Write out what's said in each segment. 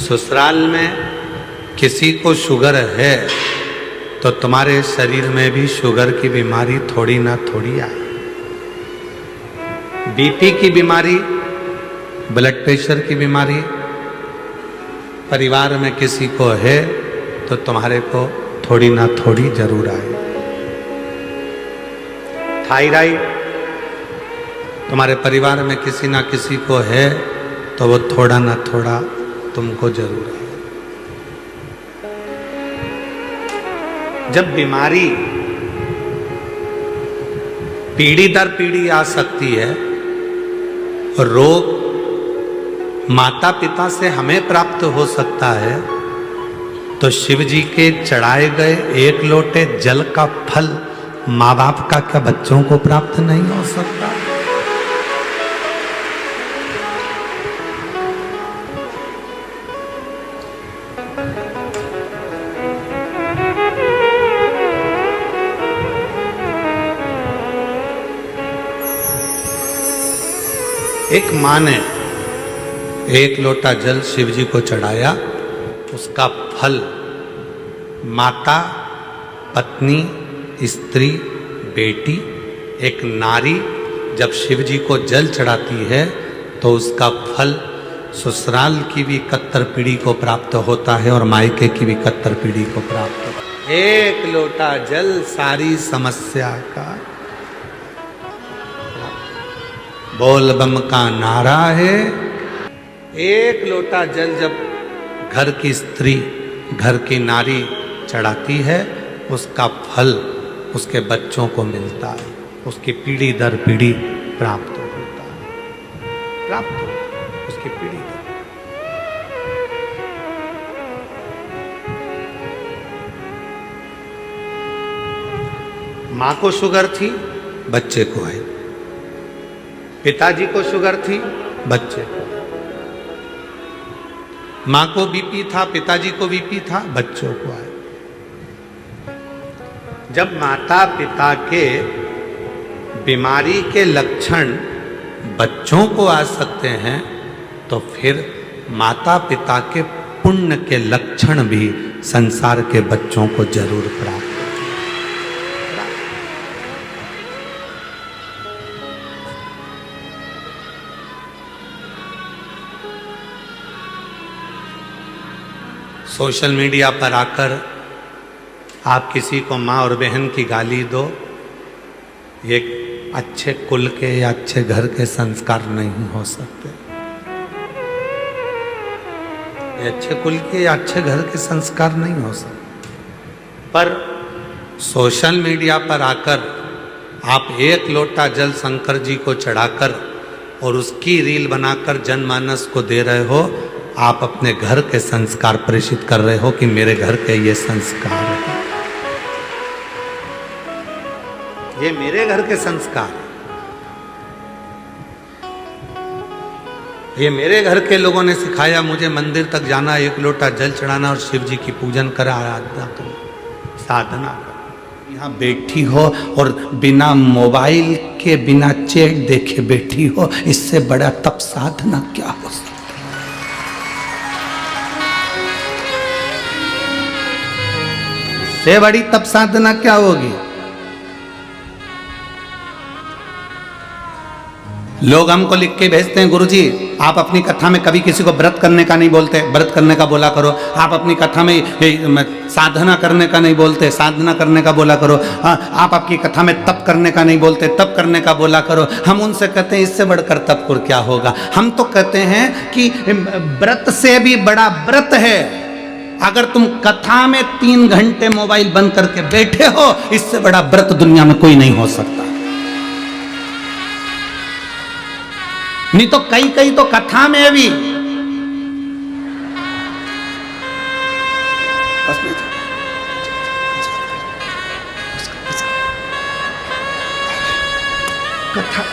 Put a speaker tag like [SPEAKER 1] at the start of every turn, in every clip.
[SPEAKER 1] ससुराल में किसी को शुगर है तो तुम्हारे शरीर में भी शुगर की बीमारी थोड़ी ना थोड़ी आए। बीपी की बीमारी, ब्लड प्रेशर की बीमारी परिवार में किसी को है तो तुम्हारे को थोड़ी ना थोड़ी जरूर आए। थायराइड तुम्हारे परिवार में किसी ना किसी को है तो वो थोड़ा ना थोड़ा तुमको जरूर आए। जब बीमारी पीढ़ी दर पीढ़ी आ सकती है और रोग माता पिता से हमें प्राप्त हो सकता है, तो शिव जी के चढ़ाए गए एक लोटे जल का फल माँ बाप का क्या बच्चों को प्राप्त नहीं हो सकता? एक माँ ने एक लोटा जल शिव जी को चढ़ाया, उसका फल माता, पत्नी, स्त्री, बेटी, एक नारी जब शिव जी को जल चढ़ाती है तो उसका फल ससुराल की भी 71 पीढ़ी को प्राप्त होता है और मायके की भी 71 पीढ़ी को प्राप्त होता है। एक लोटा जल सारी समस्या का, बोल बम का नारा है। एक लोटा जल जब घर की स्त्री, घर की नारी चढ़ाती है, उसका फल उसके बच्चों को मिलता है, उसकी पीढ़ी दर पीढ़ी प्राप्त होता है, प्राप्त हो उसकी पीढ़ी दर। माँ को शुगर थी, बच्चे को है। पिताजी को शुगर थी, बच्चे को। माँ को बीपी था, पिताजी को बीपी था, बच्चों को आए। जब माता पिता के बीमारी के लक्षण बच्चों को आ सकते हैं तो फिर माता पिता के पुण्य के लक्षण भी संसार के बच्चों को जरूर प्राप्त होंगे। सोशल मीडिया पर आकर आप किसी को माँ और बहन की गाली दो, ये अच्छे कुल के या अच्छे घर के संस्कार नहीं हो सकते। ये अच्छे कुल के या अच्छे घर के संस्कार नहीं हो सकते। पर सोशल मीडिया पर आकर आप एक लोटा जल शंकर जी को चढ़ाकर और उसकी रील बनाकर जनमानस को दे रहे हो, आप अपने घर के संस्कार प्रेषित कर रहे हो कि मेरे घर के ये संस्कार है, ये मेरे घर के संस्कार, ये मेरे घर के लोगों ने सिखाया मुझे मंदिर तक जाना, एक लोटा जल चढ़ाना और शिव जी की पूजन करा, आराधना करो, साधना करो। यहाँ बैठी हो और बिना मोबाइल के, बिना चैट देखे बैठी हो, इससे बड़ा तप साधना क्या हो सकता? इससे बड़ी तप साधना क्या होगी? लोग हमको लिख के भेजते हैं, गुरुजी आप अपनी कथा में कभी किसी को व्रत करने का नहीं बोलते, व्रत करने का बोला करो। आप अपनी कथा में साधना करने का नहीं बोलते, साधना करने का बोला करो। आप आपकी कथा में तप करने का नहीं बोलते, तप करने का बोला करो। हम उनसे कहते हैं इससे बढ़कर तप और क्या होगा? हम तो कहते हैं कि व्रत से भी बड़ा व्रत है अगर तुम कथा में 3 घंटे मोबाइल बंद करके बैठे हो, इससे बड़ा व्रत दुनिया में कोई नहीं हो सकता। नहीं तो कई तो कथा में भी कथा,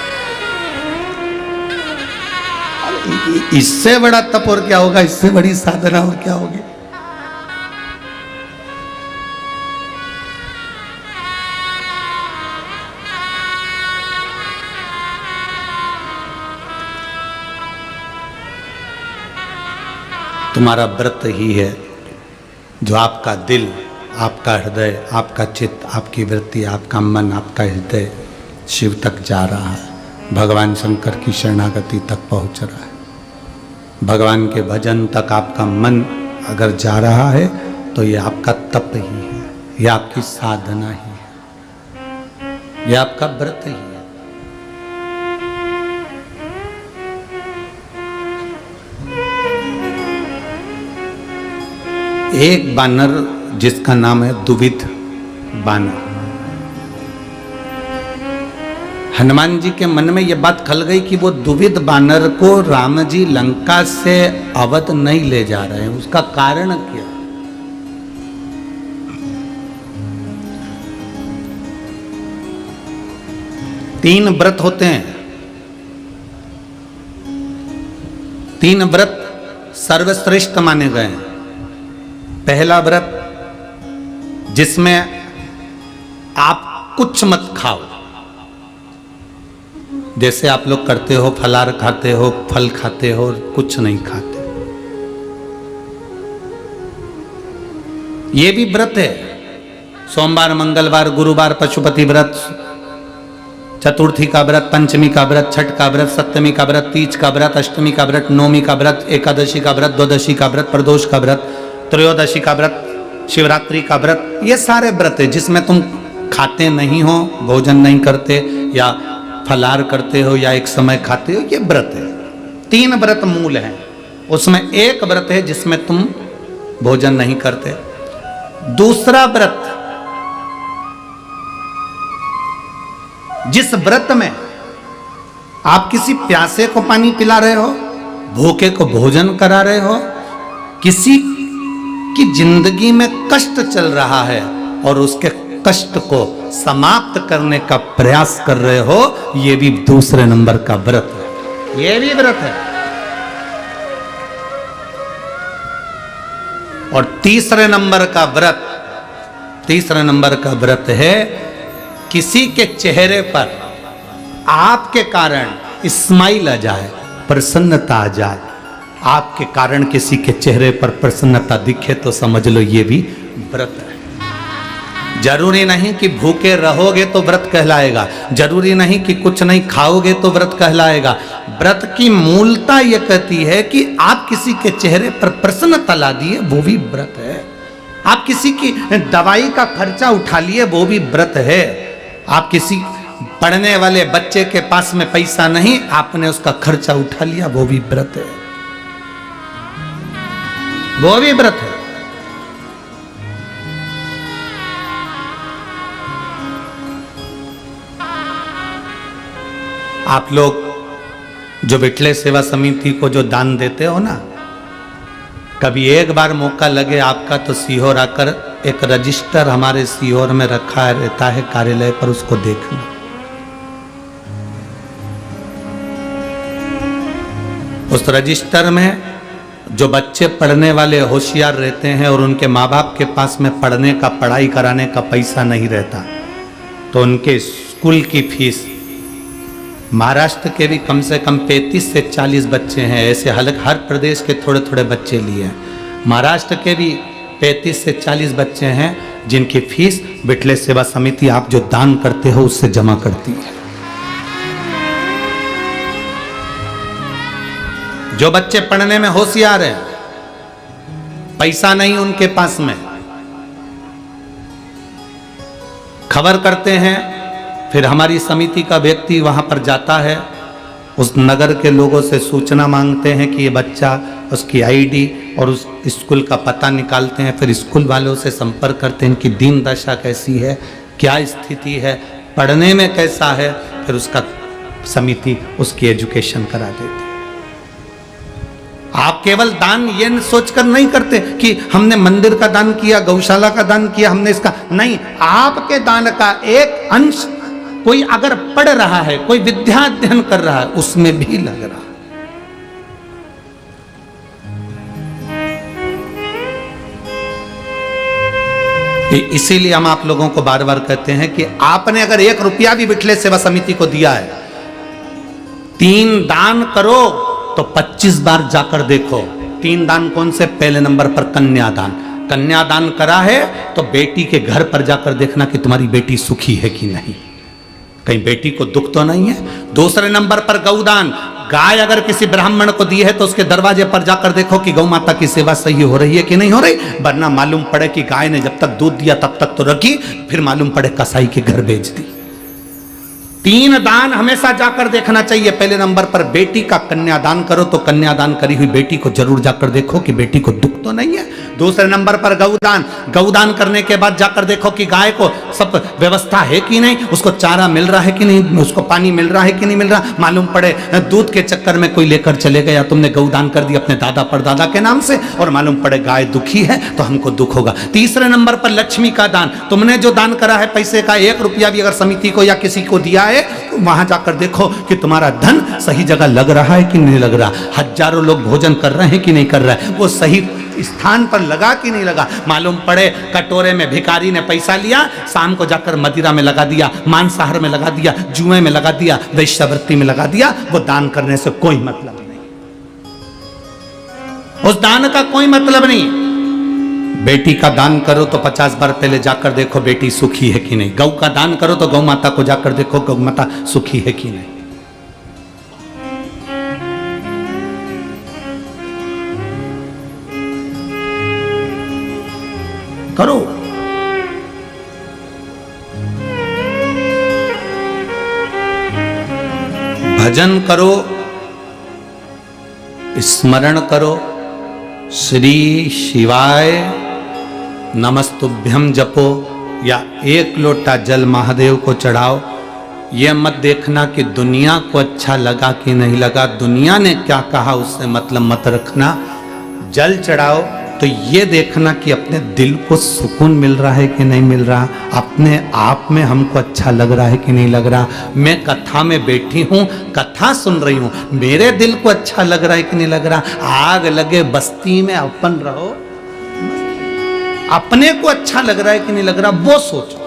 [SPEAKER 1] इससे बड़ा तप और क्या होगा? इससे बड़ी साधना और क्या होगी? तुम्हारा व्रत ही है जो आपका दिल, आपका हृदय, आपका चित्त, आपकी वृत्ति, आपका मन, आपका हृदय शिव तक जा रहा है, भगवान शंकर की शरणागति तक पहुंच रहा है। भगवान के भजन तक आपका मन अगर जा रहा है तो ये आपका तप ही है, ये आपकी साधना ही है, ये आपका व्रत ही है। एक बानर जिसका नाम है दुविध बानर, हनुमान जी के मन में यह बात खल गई कि वो दुविध बानर को राम जी लंका से अवध नहीं ले जा रहे हैं, उसका कारण क्या? तीन व्रत होते हैं, तीन व्रत सर्वश्रेष्ठ माने गए हैं। पहला व्रत जिसमें आप कुछ मत खाओ, जैसे आप लोग करते हो, फलाहार खाते हो, फल खाते हो, कुछ नहीं खाते, ये भी व्रत है। सोमवार, मंगलवार, गुरुवार पशुपति व्रत, चतुर्थी का व्रत, पंचमी का व्रत, छठ का व्रत, सप्तमी का व्रत, तीज का व्रत, अष्टमी का व्रत, नवमी का व्रत, एकादशी का व्रत, द्वादशी का व्रत, प्रदोष का व्रत, त्रयोदशी का व्रत, शिवरात्रि का व्रत, ये सारे व्रत है जिसमें तुम खाते नहीं हो, भोजन नहीं करते, या फलाहार करते हो, या एक समय खाते हो, ये व्रत है। तीन व्रत मूल हैं, उसमें एक व्रत है जिसमें तुम भोजन नहीं करते। दूसरा व्रत, जिस व्रत में आप किसी प्यासे को पानी पिला रहे हो, भूखे को भोजन करा रहे हो, किसी की जिंदगी में कष्ट चल रहा है और उसके कष्ट को समाप्त करने का प्रयास कर रहे हो, ये भी दूसरे नंबर का व्रत है, ये भी व्रत है। और तीसरे नंबर का व्रत, तीसरे नंबर का व्रत है किसी के चेहरे पर आपके कारण स्माइल आ जाए, प्रसन्नता आ जाए, आपके कारण किसी के चेहरे पर प्रसन्नता दिखे तो समझ लो ये भी व्रत है। जरूरी नहीं कि भूखे रहोगे तो व्रत कहलाएगा, जरूरी नहीं कि कुछ नहीं खाओगे तो व्रत कहलाएगा। व्रत की मूलता यह कहती है कि आप किसी के चेहरे पर प्रसन्नता ला दिए, वो भी व्रत है। आप किसी की दवाई का खर्चा उठा लिए, वो भी व्रत है। आप किसी पढ़ने वाले बच्चे के पास में पैसा नहीं, आपने उसका खर्चा उठा लिया, वो भी व्रत है, वो भी व्रत है। आप लोग जो विठले सेवा समिति को जो दान देते हो ना, कभी एक बार मौका लगे आपका तो सीहोर आकर, एक रजिस्टर हमारे सीहोर में रखा रहता है कार्यालय पर, उसको देखना। उस रजिस्टर में जो बच्चे पढ़ने वाले होशियार रहते हैं और उनके माँ बाप के पास में पढ़ने का, पढ़ाई कराने का पैसा नहीं रहता, तो उनके स्कूल की फीस, महाराष्ट्र के भी कम से कम 35 से 40 बच्चे हैं, ऐसे हर प्रदेश के थोड़े थोड़े बच्चे लिए हैं। महाराष्ट्र के भी 35 से 40 बच्चे हैं जिनकी फीस विठले सेवा समिति आप जो दान करते हो उससे जमा करती है। जो बच्चे पढ़ने में होशियार हैं, पैसा नहीं उनके पास में, खबर करते हैं, फिर हमारी समिति का व्यक्ति वहां पर जाता है, उस नगर के लोगों से सूचना मांगते हैं कि ये बच्चा, उसकी आईडी और उस स्कूल का पता निकालते हैं, फिर स्कूल वालों से संपर्क करते हैं, इनकी दीन दशा कैसी है, क्या स्थिति है, पढ़ने में कैसा है, फिर उसका समिति उसकी एजुकेशन करा देती है। आप केवल दान ये सोचकर नहीं करते कि हमने मंदिर का दान किया, गौशाला का दान किया, हमने इसका नहीं, आपके दान का एक अंश कोई अगर पढ़ रहा है, कोई विद्या अध्ययन कर रहा है, उसमें भी लग रहा है। इसीलिए हम आप लोगों को बार बार कहते हैं कि आपने अगर 1 रुपया भी विठले सेवा समिति को दिया है, 3 दान करो तो 25 बार जाकर देखो 3 दान कौन से? पहले नंबर पर कन्यादान। कन्यादान करा है तो बेटी के घर पर जाकर देखना कि तुम्हारी बेटी सुखी है कि नहीं, कहीं बेटी को दुख तो नहीं है। दूसरे नंबर पर गौदान। गाय अगर किसी ब्राह्मण को दी है तो उसके दरवाजे पर जाकर देखो कि गौ माता की सेवा सही हो रही है कि नहीं हो रही, वरना मालूम पड़े कि गाय ने जब तक दूध दिया तब तक तो रखी, फिर मालूम पड़े कसाई के घर बेच दी। 3 दान हमेशा जाकर देखना चाहिए। पहले नंबर पर बेटी का कन्यादान करो तो कन्यादान करी हुई बेटी को जरूर जाकर देखो कि बेटी को दुख तो नहीं है। दूसरे नंबर पर गौदान। गौदान करने के बाद जाकर देखो कि गाय को सब व्यवस्था है कि नहीं, उसको चारा मिल रहा है कि नहीं, उसको पानी मिल रहा है कि नहीं मिल रहा। मालूम पड़े दूध के चक्कर में कोई लेकर चले गया, तुमने गौदान कर दी अपने दादा परदादा के नाम से, और मालूम पड़े गाय दुखी है तो हमको दुख होगा। तीसरे नंबर पर लक्ष्मी का दान। तुमने जो दान करा है पैसे का 1 रुपया भी अगर समिति को या किसी को दिया है तो वहां जाकर देखो कि तुम्हारा धन सही जगह लग रहा है कि नहीं लग रहा। हजारों लोग भोजन कर रहे हैं कि नहीं कर रहे हैं, वो सही स्थान पर लगा कि नहीं लगा। मालूम पड़े कटोरे में भिखारी ने पैसा लिया, शाम को जाकर मदिरा में लगा दिया, मांसाहार में लगा दिया, जुए में लगा दिया, वेश्यावृत्ति में लगा दिया, वो दान करने से कोई मतलब नहीं, उस दान का कोई मतलब नहीं। बेटी का दान करो तो 50 बार पहले जाकर देखो बेटी सुखी है कि नहीं। गौ का दान करो तो गौ माता को जाकर देखो गौ माता सुखी है कि नहीं। करो। भजन करो, स्मरण करो, श्री शिवाय नमस्तुभ्यम जपो, या 1 लोटा जल महादेव को चढ़ाओ। यह मत देखना कि दुनिया को अच्छा लगा कि नहीं लगा, दुनिया ने क्या कहा उससे मतलब मत रखना। जल चढ़ाओ तो ये देखना कि अपने दिल को सुकून मिल रहा है कि नहीं मिल रहा, अपने आप में हमको अच्छा लग रहा है कि नहीं लग रहा। मैं कथा में बैठी हूँ, कथा सुन रही हूँ, मेरे दिल को अच्छा लग रहा है कि नहीं लग रहा। आग लगे बस्ती में अपन रहो, अपने को अच्छा लग रहा है कि नहीं लग रहा वो सोचो।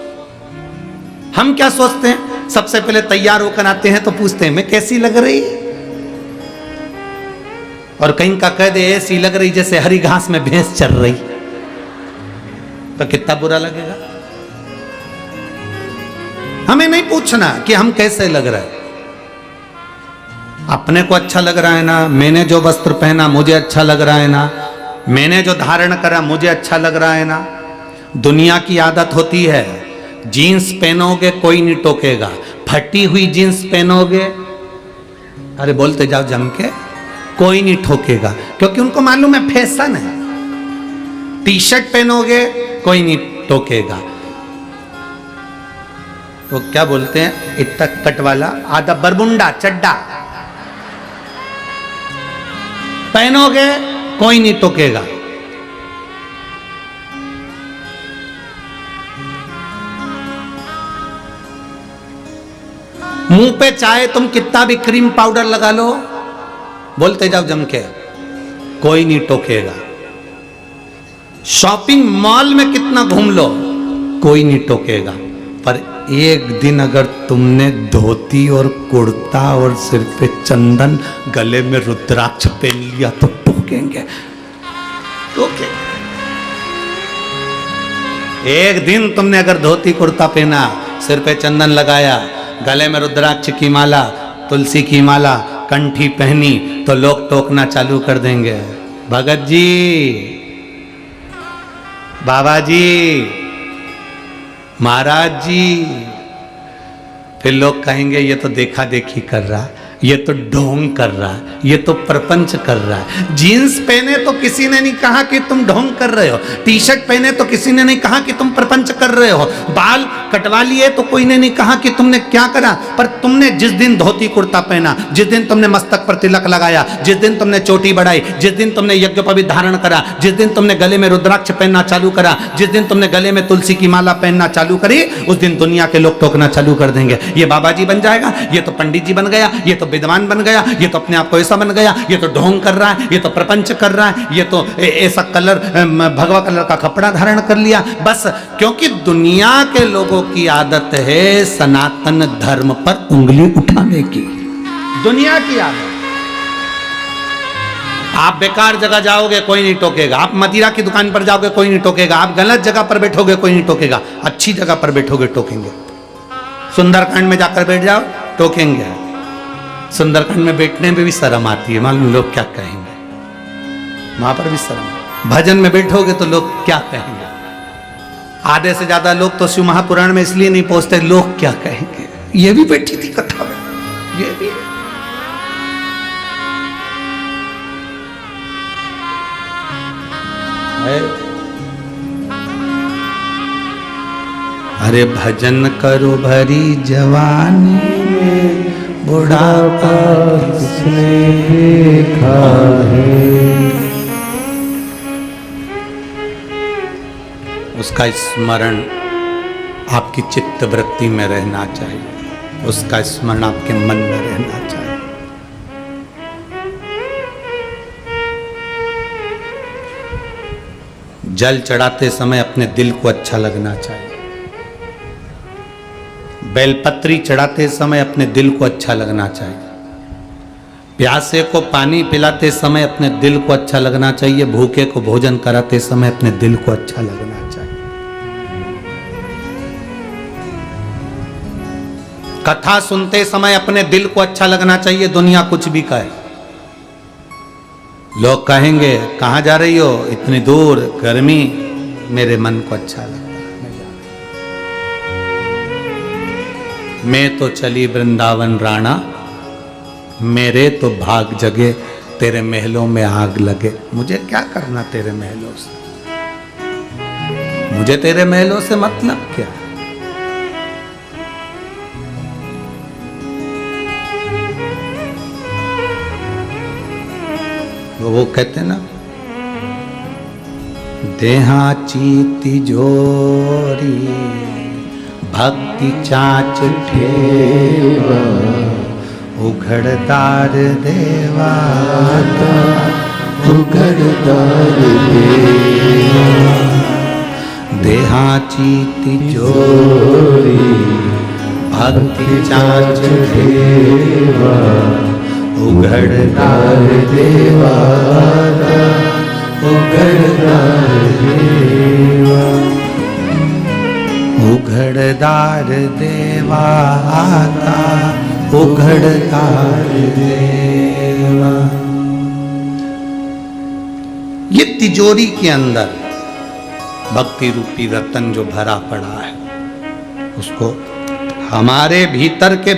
[SPEAKER 1] हम क्या सोचते हैं, सबसे पहले तैयार होकर आते हैं तो पूछते हैं मैं कैसी लग रही, और कहीं का कह दे ऐसी लग रही जैसे हरी घास में भैंस चल रही, तो कितना बुरा लगेगा। हमें नहीं पूछना कि हम कैसे लग रहे हैं, अपने को अच्छा लग रहा है ना, मैंने जो वस्त्र पहना मुझे अच्छा लग रहा है ना, मैंने जो धारण करा मुझे अच्छा लग रहा है ना। दुनिया की आदत होती है, जीन्स पहनोगे कोई नहीं टोकेगा, फटी हुई जीन्स पहनोगे, अरे बोलते जाओ जम के, कोई नहीं ठोकेगा, क्योंकि उनको मालूम है फैशन है। टी शर्ट पहनोगे कोई नहीं टोकेगा, वो क्या बोलते हैं इतना कट वाला आधा बरमुंडा चड्डा पहनोगे कोई नहीं टोकेगा। मुंह पे चाहे तुम कितना भी क्रीम पाउडर लगा लो, बोलते जाओ जम के, कोई नहीं टोकेगा। शॉपिंग मॉल में कितना घूम लो कोई नहीं टोकेगा, पर एक दिन अगर तुमने धोती और कुर्ता और सिर पे चंदन गले में रुद्राक्ष पहन लिया तो टोकेंगे, टोके। एक दिन तुमने अगर धोती कुर्ता पहना, सिर पे चंदन लगाया, गले में रुद्राक्ष की माला, तुलसी की माला, कंठी पहनी, तो लोग टोकना चालू कर देंगे, भगत जी, बाबा जी, महाराज जी। फिर लोग कहेंगे ये तो देखा देखी कर रहा, ये तो ढोंग कर रहा है, ये तो प्रपंच कर रहा है। जीन्स पहने तो किसी ने नहीं कहा कि तुम ढोंग कर रहे हो, टी शर्ट पहने तो किसी ने नहीं कहा कि तुम प्रपंच कर रहे हो, बाल कटवा लिए तो कोई ने नहीं कहा कि तुमने क्या करा, पर तुमने जिस दिन धोती कुर्ता पहना, जिस दिन तुमने मस्तक पर तिलक लगाया, जिस दिन तुमने चोटी बढ़ाई, जिस दिन तुमने यज्ञोपवीत धारण करा, जिस दिन तुमने गले में रुद्राक्ष पहनना चालू करा, जिस दिन तुमने गले में तुलसी की माला पहनना चालू करी, उस दिन दुनिया के लोग टोकना चालू कर देंगे, ये बाबा जी बन जाएगा, ये तो पंडित जी बन गया, ये तो विद्वान बन गया, ये तो अपने आप को ऐसा बन गया, ये तो ढोंग कर रहा है, ये तो प्रपंच कर रहा है, ये तो ऐसा कलर भगवा कलर का कपड़ा धारण कर लिया। बस क्योंकि दुनिया के लोगों की आदत है सनातन धर्म पर उंगली उठाने की, दुनिया की आदत। आप बेकार जगह जाओगे कोई नहीं टोकेगा, आप मदिरा की दुकान पर जाओगे कोई नहीं टोकेगा, आप गलत जगह पर बैठोगे कोई नहीं टोकेगा, अच्छी जगह पर बैठोगे टोकेंगे। सुंदरकांड में जाकर बैठ जाओ टोकेंगे। सुंदरकांड में बैठने में भी शर्म आती है, मालूम लोग क्या कहेंगे, वहां पर भी शर्म। भजन में बैठोगे तो लोग क्या कहेंगे। आधे से ज्यादा लोग तो शिव महापुराण में इसलिए नहीं पहुंचते, लोग क्या कहेंगे। ये भी बैठी थी कथा में, ये भी। अरे भजन करो भरी जवानी में, बुढ़ापा किसने देखा है। उसका स्मरण आपकी चित्त वृत्ति में रहना चाहिए, उसका स्मरण आपके मन में रहना चाहिए। जल चढ़ाते समय अपने दिल को अच्छा लगना चाहिए। बेलपत्री चढ़ाते समय अपने दिल को अच्छा लगना चाहिए। प्यासे को पानी पिलाते समय अपने दिल को अच्छा लगना चाहिए। भूखे को भोजन कराते समय अपने दिल को अच्छा लगना चाहिए। कथा सुनते समय अपने दिल को अच्छा लगना चाहिए। दुनिया कुछ भी कहे, लोग कहेंगे कहाँ जा रही हो, इतनी दूर, गर्मी, मेरे मन को अच्छा लगता है। मैं तो चली वृंदावन राणा, मेरे तो भाग जगे, तेरे महलों में आग लगे। मुझे क्या करना तेरे महलों से, मुझे तेरे महलों से मतलब क्या। वो कहते ना, देहाची तिजोरी भक्ति चाच ठेवा, उघड़दार देवा, उघड़दार देवा। देहाची तिजोरी भक्ति चाच ठेवा, उघड़दार देवा, उघड़दार देवा। उघड़दार देवा आता, उघड़दार देवा। ये तिजोरी के अंदर भक्ति रूपी रतन जो भरा पड़ा है, उसको हमारे भीतर के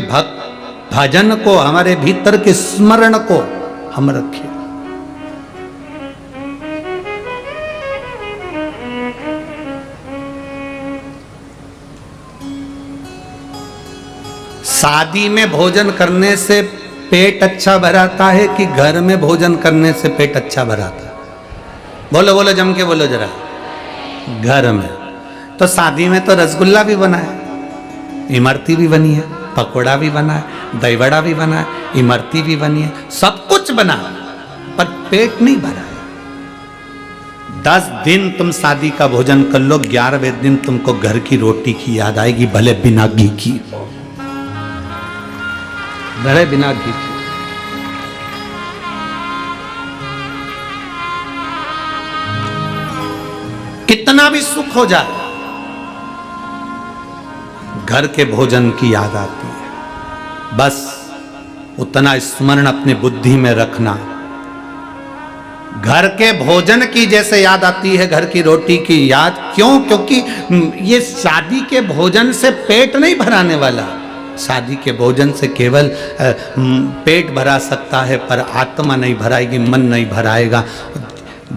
[SPEAKER 1] भजन को, हमारे भीतर के स्मरण को हम रखें। शादी में भोजन करने से पेट अच्छा भराता है कि घर में भोजन करने से पेट अच्छा भराता है? बोलो बोलो, जम के बोलो जरा। घर में। तो शादी में तो रसगुल्ला भी बना है, इमरती भी बनी है, पकोड़ा भी बना है, दही बड़ा भी बना है, इमरती भी बनी है, सब कुछ बना है, पर पेट नहीं भरा है। 10 दिन तुम शादी का भोजन कर लो, 11वें दिन तुमको घर की रोटी की याद आएगी, भले बिना घी की, भले बिना घी की। कितना भी सुख हो जाए, घर के भोजन की याद आती है। बस उतना स्मरण अपनी बुद्धि में रखना। घर के भोजन की जैसे याद आती है घर की रोटी की याद, क्यों? क्योंकि ये शादी के भोजन से पेट नहीं भराने वाला। शादी के भोजन से केवल पेट भरा सकता है, पर आत्मा नहीं भराएगी, मन नहीं भराएगा।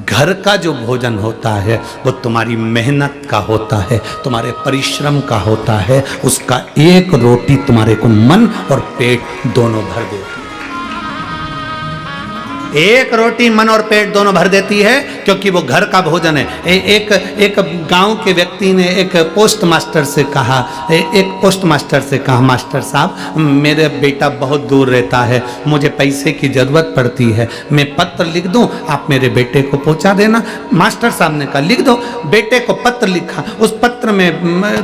[SPEAKER 1] घर का जो भोजन होता है वो तुम्हारी मेहनत का होता है, तुम्हारे परिश्रम का होता है। उसका एक रोटी तुम्हारे को मन और पेट दोनों भर देती है। एक रोटी मन और पेट दोनों भर देती है, क्योंकि वो घर का भोजन है। एक गांव के व्यक्ति ने एक पोस्ट मास्टर से कहा, मास्टर साहब, मेरे बेटा बहुत दूर रहता है, मुझे पैसे की ज़रूरत पड़ती है, मैं पत्र लिख दूं, आप मेरे बेटे को पहुंचा देना। मास्टर साहब ने कहा लिख दो। बेटे को पत्र लिखा, उस पत्र में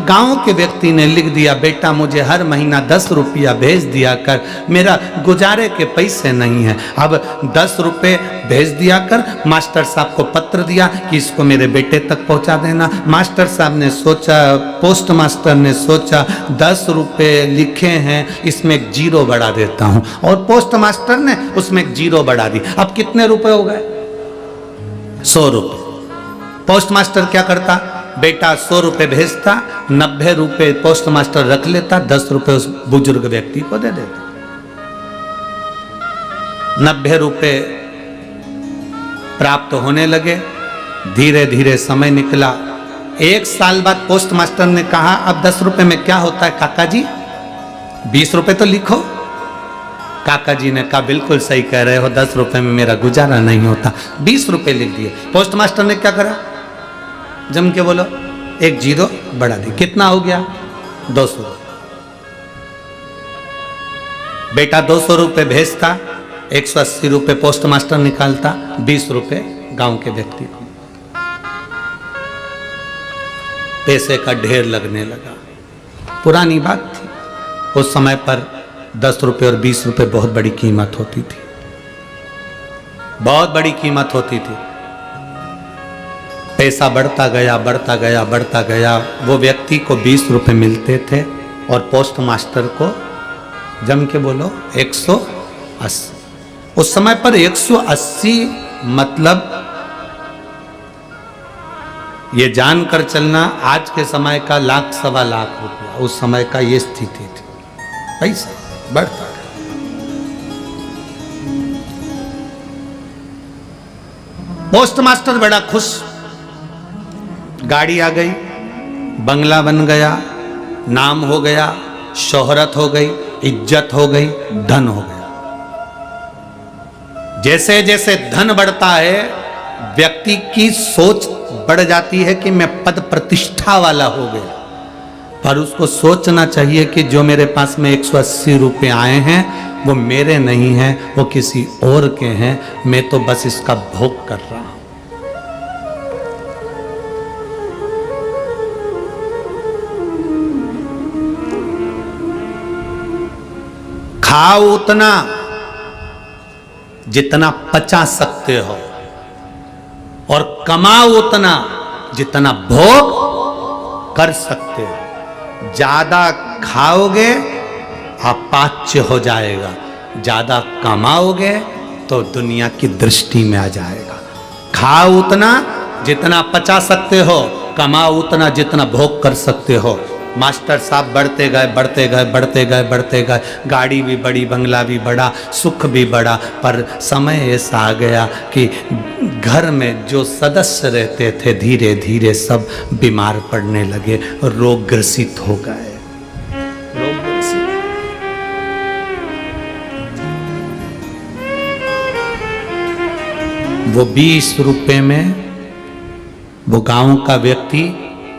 [SPEAKER 1] गांव के व्यक्ति ने लिख दिया, बेटा मुझे हर महीना 10 रुपया भेज दिया कर, मेरा गुजारे के पैसे नहीं है। अब 10 रुपए भेज दिया कर। मास्टर साहब को पत्र दिया कि इसको मेरे बेटे तक पहुंचा देना। मास्टर साहब ने सोचा, पोस्ट मास्टर ने सोचा 10 रुपए लिखे हैं, इसमें एक जीरो बढ़ा देता हूं, और पोस्ट मास्टर ने उसमें एक जीरो बढ़ा दी। अब कितने रुपए हो गए? 100 रुपए। पोस्ट मास्टर क्या करता? बेटा 100 रुपए भेजता, 90 रुपए पोस्ट मास्टर रख लेता, 10 रुपए उस बुजुर्ग व्यक्ति को दे देता। 90 रुपए प्राप्त होने लगे। धीरे धीरे समय निकला। 1 साल बाद पोस्ट मास्टर ने कहा, अब 10 रुपए में क्या होता है काका जी, 20 रुपए तो लिखो। काका जी ने कहा, बिल्कुल सही कह रहे हो, 10 रुपए में मेरा गुजारा नहीं होता। 20 रुपए लिख दिए। पोस्ट मास्टर ने क्या करा? जम के बोलो, एक जीरो बढ़ा दी। कितना हो गया? 200 रुपए। बेटा 200 रुपए भेजता, 180 रुपए पोस्ट मास्टर निकालता, 20 रुपए गांव के व्यक्ति को। पैसे का ढेर लगने लगा। पुरानी बात थी, उस समय पर 10 रुपए और 20 रुपए बहुत बड़ी कीमत होती थी, बहुत बड़ी कीमत होती थी। पैसा बढ़ता गया, बढ़ता गया, बढ़ता गया। वो व्यक्ति को 20 रुपए मिलते थे और पोस्ट मास्टर को, जम के बोलो, 180। उस समय पर 180 मतलब ये जानकर चलना, आज के समय का 1,00,000 सवा लाख रुपया, उस समय का ये स्थिति थी। पैसा बढ़ता गया। पोस्ट मास्टर बड़ा खुश। गाड़ी आ गई, बंगला बन गया, नाम हो गया, शोहरत हो गई, इज्जत हो गई, धन हो गया। जैसे जैसे धन बढ़ता है, व्यक्ति की सोच बढ़ जाती है कि मैं पद प्रतिष्ठा वाला हो गया। पर उसको सोचना चाहिए कि जो मेरे पास में 180 रुपए आए हैं वो मेरे नहीं हैं, वो किसी और के हैं। मैं तो बस इसका भोग कर रहा हूं। खाओ उतना जितना पचा सकते हो, और कमाओ उतना जितना भोग कर सकते हो। ज्यादा खाओगे अपाच्य हो जाएगा, ज्यादा कमाओगे तो दुनिया की दृष्टि में आ जाएगा। खाओ उतना जितना पचा सकते हो, कमाओ उतना जितना भोग कर सकते हो। मास्टर साहब बढ़ते गए, बढ़ते गए, बढ़ते गए, बढ़ते गए। गाड़ी भी बड़ी, बंगला भी बड़ा, सुख भी बड़ा। पर समय ऐसा आ गया कि घर में जो सदस्य रहते थे, धीरे धीरे सब बीमार पड़ने लगे, रोग ग्रसित हो गए। रोग ग्रसित। वो 20 रुपए में वो गांव का व्यक्ति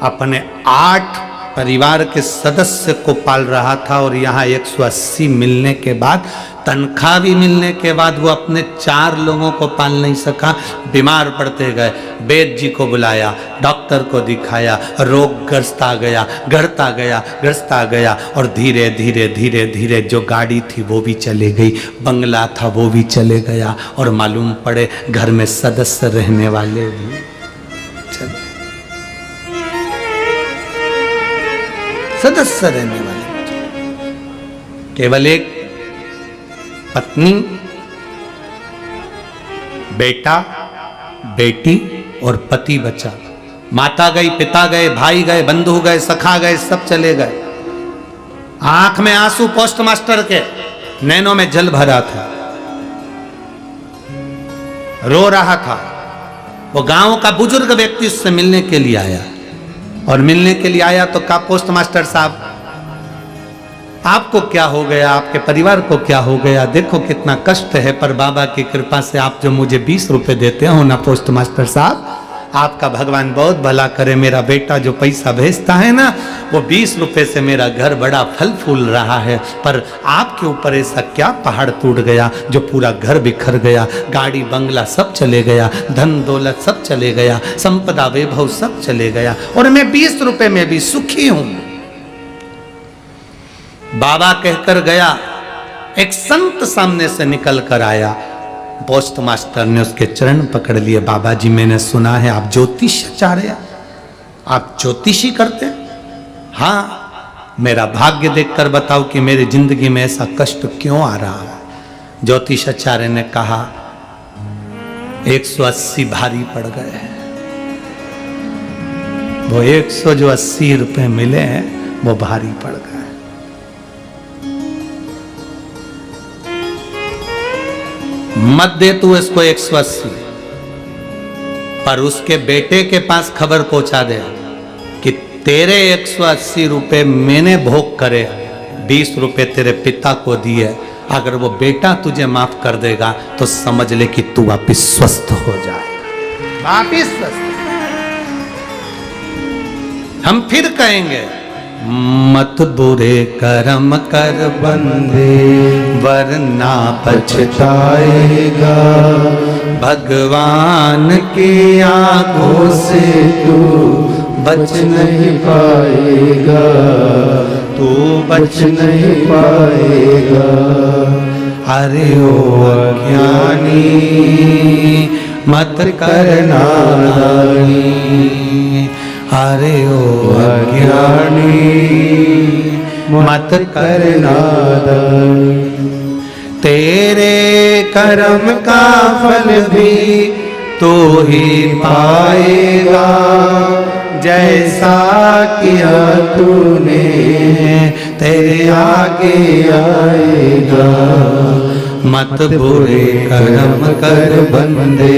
[SPEAKER 1] अपने 8 परिवार के सदस्य को पाल रहा था, और यहाँ 180 मिलने के बाद, तनख्वाह भी मिलने के बाद, वो अपने 4 लोगों को पाल नहीं सका। बीमार पड़ते गए। वैद्य जी को बुलाया, डॉक्टर को दिखाया, रोग ग्रस्त आ गया, गढ़ता गया, ग्रस्त आ गया। और धीरे धीरे धीरे धीरे जो गाड़ी थी वो भी चले गई, बंगला था वो भी चले गया, और मालूम पड़े घर में सदस्य रहने वाले भी चले, सदस्य रहने वाले। केवल एक पत्नी, बेटा, बेटी और पति बचा। माता गई, पिता गए, भाई गए, बंधु गए, सखा गए, सब चले गए। आंख में आंसू पोस्ट मास्टर के, नैनों में जल भरा था, रो रहा था। वो गांव का बुजुर्ग व्यक्ति उससे मिलने के लिए आया, और मिलने के लिए आया तो कहा, पोस्ट मास्टर साहब आपको क्या हो गया, आपके परिवार को क्या हो गया, देखो कितना कष्ट है, पर बाबा की कृपा से आप जो मुझे 20 रुपए देते हो ना पोस्ट मास्टर साहब, आपका भगवान बहुत भला करे। मेरा बेटा जो पैसा भेजता है ना, वो 20 रुपए से मेरा घर बड़ा फल फूल रहा है। पर आपके ऊपर ऐसा क्या पहाड़ टूट गया जो पूरा घर बिखर गया, गाड़ी बंगला सब चले गया, धन दौलत सब चले गया, संपदा वैभव सब चले गया, और मैं 20 रुपए में भी सुखी हूं। बाबा कहकर गया। एक संत सामने से निकल कर आया, पोस्ट मास्टर ने उसके चरण पकड़ लिए। बाबा जी मैंने सुना है आप ज्योतिषाचार्य, आप ज्योतिषी करते हैं? हाँ, मेरा भाग्य देखकर बताओ कि मेरी जिंदगी में ऐसा कष्ट क्यों आ रहा है। ज्योतिषाचार्य ने कहा 180 भारी पड़ गए हैं। वो 180 रुपए मिले हैं वो भारी पड़ गए। मत दे तू इसको 180, पर उसके बेटे के पास खबर पहुंचा दे कि तेरे 180 रुपए मैंने भोग करे, 20 रुपए तेरे पिता को दिए। अगर वो बेटा तुझे माफ कर देगा तो समझ ले कि तू वापिस स्वस्थ हो जाएगा, वापिस स्वस्थ। हम फिर कहेंगे मत बुरे कर्म कर बंदे वरना पछताएगा, भगवान की आंखों से तू बच नहीं पाएगा, तू बच नहीं पाएगा। अरे ओ अज्ञानी मत करना नादानी, अरे ओ अज्ञानी मत करना नादानी। तेरे कर्म का फल भी तू ही पाएगा, जैसा किया तूने तेरे आगे आएगा। मत बुरे कर्म कर बंदे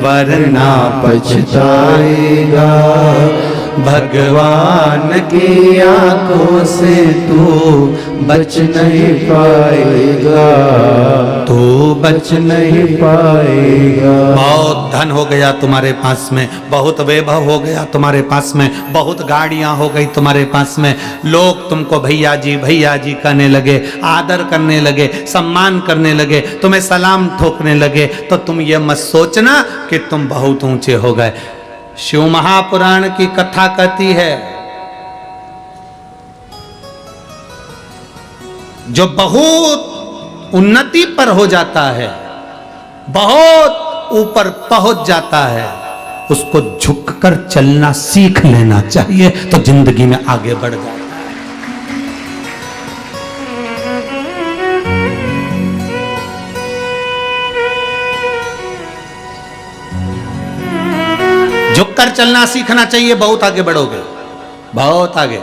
[SPEAKER 1] वरना पछताएगा, भगवान की आंखों से तू बच नहीं पाएगा, तू बच नहीं पाएगा। बहुत धन हो गया तुम्हारे पास में, बहुत वैभव हो गया तुम्हारे पास में, बहुत गाड़ियां हो गई तुम्हारे पास में, लोग तुमको भैया जी कहने लगे, आदर करने लगे, सम्मान करने लगे, तुम्हें सलाम ठोकने लगे, तो तुम ये मत सोचना कि तुम बहुत ऊंचे हो गए। शिव महापुराण की कथा कहती है जो बहुत उन्नति पर हो जाता है, बहुत ऊपर पहुंच जाता है, उसको झुककर चलना सीख लेना चाहिए तो जिंदगी में आगे बढ़ जाता है। झुककर चलना सीखना चाहिए, बहुत आगे बढ़ोगे, बहुत आगे।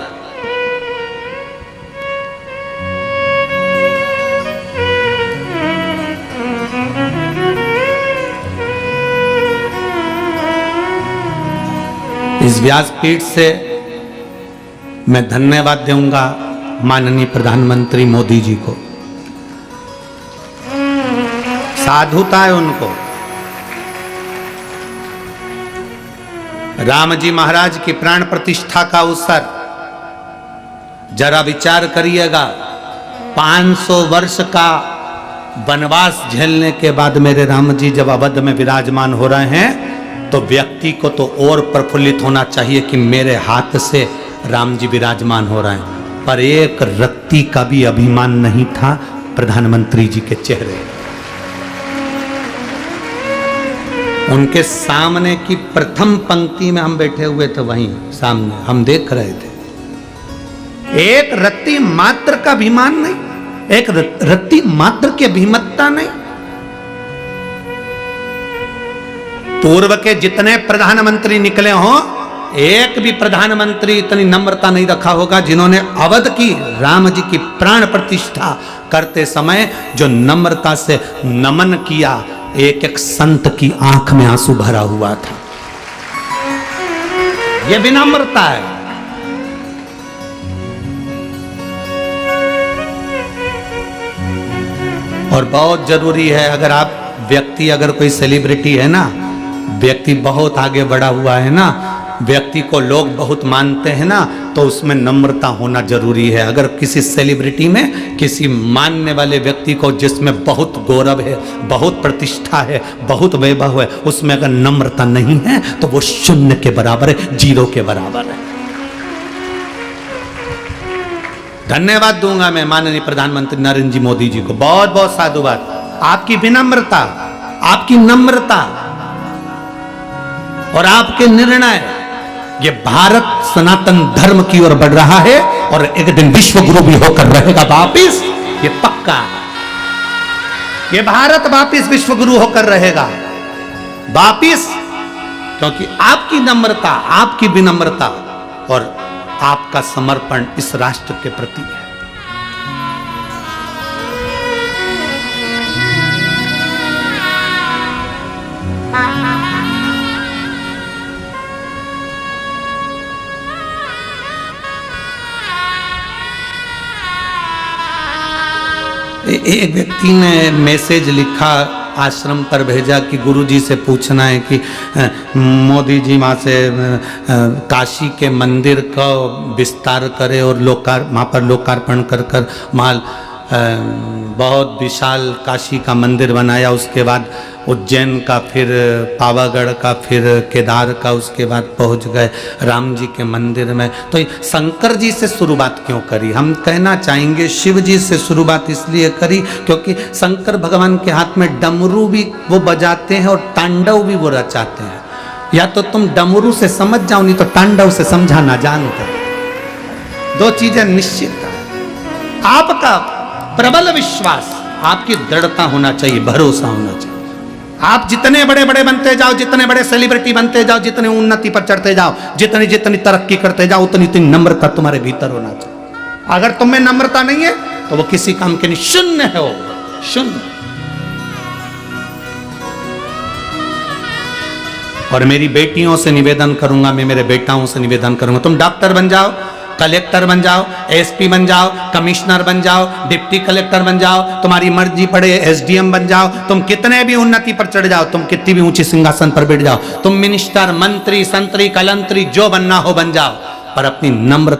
[SPEAKER 1] इस व्यासपीठ से मैं धन्यवाद दूंगा माननीय प्रधानमंत्री मोदी जी को। साधुता है उनको। राम जी महाराज की प्राण प्रतिष्ठा का अवसर, जरा विचार करिएगा, 500 वर्ष का वनवास झेलने के बाद मेरे राम जी जब अवध में विराजमान हो रहे हैं तो व्यक्ति को तो और प्रफुल्लित होना चाहिए कि मेरे हाथ से राम जी विराजमान हो रहे हैं, पर एक रत्ती का भी अभिमान नहीं था प्रधानमंत्री जी के चेहरे। उनके सामने की प्रथम पंक्ति में हम बैठे हुए थे, वहीं सामने हम देख रहे थे। एक रत्ती मात्र का अभिमान नहीं, एक रत्ती मात्र की अभिमतता नहीं। पूर्व के जितने प्रधानमंत्री निकले हों, एक भी प्रधानमंत्री इतनी नम्रता नहीं रखा होगा जिन्होंने अवध की राम जी की प्राण प्रतिष्ठा करते समय जो नम्रता से नमन किया। एक एक संत की आंख में आंसू भरा हुआ था। यह विनम्रता है। और बहुत जरूरी है, अगर आप व्यक्ति, अगर कोई सेलिब्रिटी है ना, व्यक्ति बहुत आगे बढ़ा हुआ है ना, व्यक्ति को लोग बहुत मानते हैं ना, तो उसमें नम्रता होना जरूरी है। अगर किसी सेलिब्रिटी में, किसी मानने वाले व्यक्ति को जिसमें बहुत गौरव है, बहुत प्रतिष्ठा है, बहुत वैभव है, उसमें अगर नम्रता नहीं है तो वो शून्य के बराबर है, जीरो के बराबर है। धन्यवाद दूंगा मैं माननीय प्रधानमंत्री नरेंद्र जी मोदी जी को, बहुत बहुत साधुवाद। आपकी विनम्रता, आपकी नम्रता और आपके निर्णय, ये भारत सनातन धर्म की ओर बढ़ रहा है और एक दिन विश्व गुरु भी होकर रहेगा वापिस, ये पक्का। ये भारत वापिस विश्व गुरु होकर रहेगा वापिस, क्योंकि आपकी नम्रता, आपकी विनम्रता और आपका समर्पण इस राष्ट्र के प्रति है। एक व्यक्ति ने मैसेज लिखा, आश्रम पर भेजा कि गुरुजी से पूछना है कि मोदी जी वहाँ से काशी के मंदिर का विस्तार करे और वहाँ पर लोकार्पण कर माल बहुत विशाल काशी का मंदिर बनाया, उसके बाद उज्जैन का, फिर पावागढ़ का, फिर केदार का, उसके बाद पहुंच गए राम जी के मंदिर में। तो शंकर जी से शुरुआत क्यों करी? हम कहना चाहेंगे शिव जी से शुरुआत इसलिए करी क्योंकि शंकर भगवान के हाथ में डमरू भी वो बजाते हैं और तांडव भी वो रचाते हैं। या तो तुम डमरू से समझ जाओ, नहीं तो तांडव से समझा ना जानते। दो चीजें निश्चित है। आपका प्रबल विश्वास, आपकी दृढ़ता होना चाहिए, भरोसा होना चाहिए। आप जितने बड़े बड़े बनते जाओ, जितने बड़े सेलिब्रिटी बनते जाओ, जितने उन्नति पर चढ़ते जाओ, जितनी जितनी तरक्की करते जाओ, उतनी उतनी नम्रता तुम्हारे भीतर होना चाहिए। अगर तुम में नम्रता नहीं है तो वो किसी काम के नहीं, शून्य है वो, शून्य। और मेरी बेटियों से निवेदन करूंगा, मैं मेरे बेटाओं से निवेदन करूंगा, तुम डॉक्टर बन जाओ, कलेक्टर बन जाओ, एसपी बन जाओ, कमिश्नर बन जाओ, डिप्टी कलेक्टर बन जाओ, तुम्हारी मर्जी पड़े एसडीएम बन जाओ, तुम कितने भी उन्नति पर चढ़ जाओ, तुम कितनी भी ऊंची सिंहासन पर बैठ जाओ, तुम मिनिस्टर, मंत्री, संतरी, कलंतरी, जो बनना हो बन जाओ, पर अपनी नम्रता